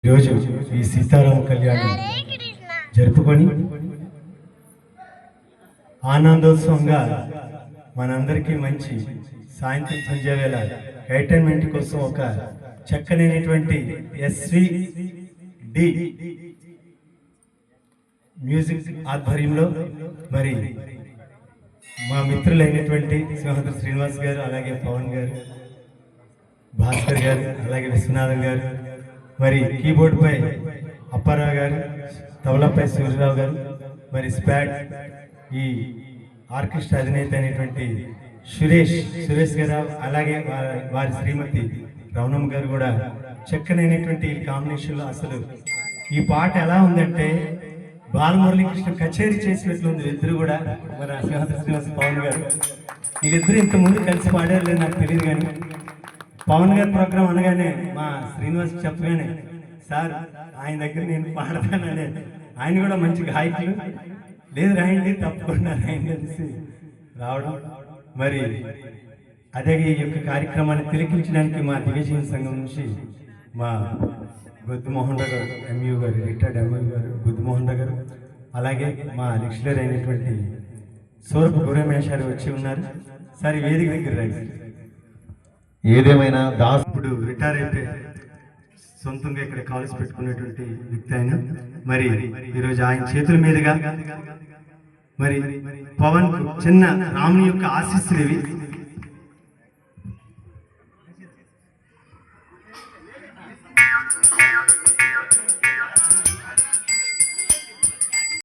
ఈరోజు ఈ సీతారామ కళ్యాణం జరుపుకొని ఆనందోత్సవంగా మనందరికీ మంచి సాయంత్రం సంధ్య వేళ ఎంటర్టైన్మెంట్ కోసం ఒక చక్కనైనటువంటి ఎస్విడి మ్యూజిక్ ఆధ్వర్యంలో మరి మా మిత్రులైనటువంటి సింహాద్రి శ్రీనివాస్ గారు, అలాగే పవన్ గారు, భాస్కర్ గారు, అలాగే విశ్వనాథన్ గారు, మరి కీబోర్డ్ పై అప్పారావు గారు, తబలాపై సూర్యరావు గారు, మరి స్పాడ్ ఈ ఆర్కెస్ట్రా అధినేత అయినటువంటి సురేష్ గారు, అలాగే వారి శ్రీమతి రవణమ్మ గారు కూడా చక్కనైనటువంటి కాంబినేషన్లో అసలు ఈ పాట ఎలా ఉందంటే బాలమురళీకృష్ణ కచేరీ చేసినట్లుంది. ఇద్దరు కూడా మన సింహాద్రి శ్రీనివాస్ పవన్ గారు వీళ్ళిద్దరు ఇంతకుముందు కలిసి పాడారు లేదు నాకు తెలియదు, కానీ పవన్ గారి ప్రోగ్రాం అనగానే మా శ్రీనివాస్ చెప్పగానే సార్ ఆయన దగ్గర నేను పాడతాననే, ఆయన కూడా మంచి గాయకులు, లేదు రాయండి తప్పకుండా రాయండి అనేసి రావడం. మరి అదే ఈ యొక్క కార్యక్రమాన్ని తిలకించడానికి మా దివ్యజీవన సంఘం నుంచి మా గుద్దుమోహన్ రావు గారు, ఎంయూ గారు, రిటైర్డ్ ఎంయూ గారు గుద్దుమోహన్ రావు గారు, అలాగే మా లెక్చరర్ అయినటువంటి సూరపు గురమేశారు వచ్చి ఉన్నారు. సరే వేదిక దగ్గర రండి. ఏదేమైనా దాస్ ఇప్పుడు రిటైర్ అయితే సొంతంగా ఇక్కడ కాలేజ్ పెట్టుకునేటువంటి వ్యక్తి ఆయన. మరి ఈరోజు ఆయన చేతుల మీదుగా మరి పవన్ చిన్న రాముని యొక్క ఆశీస్సులు ఇవి.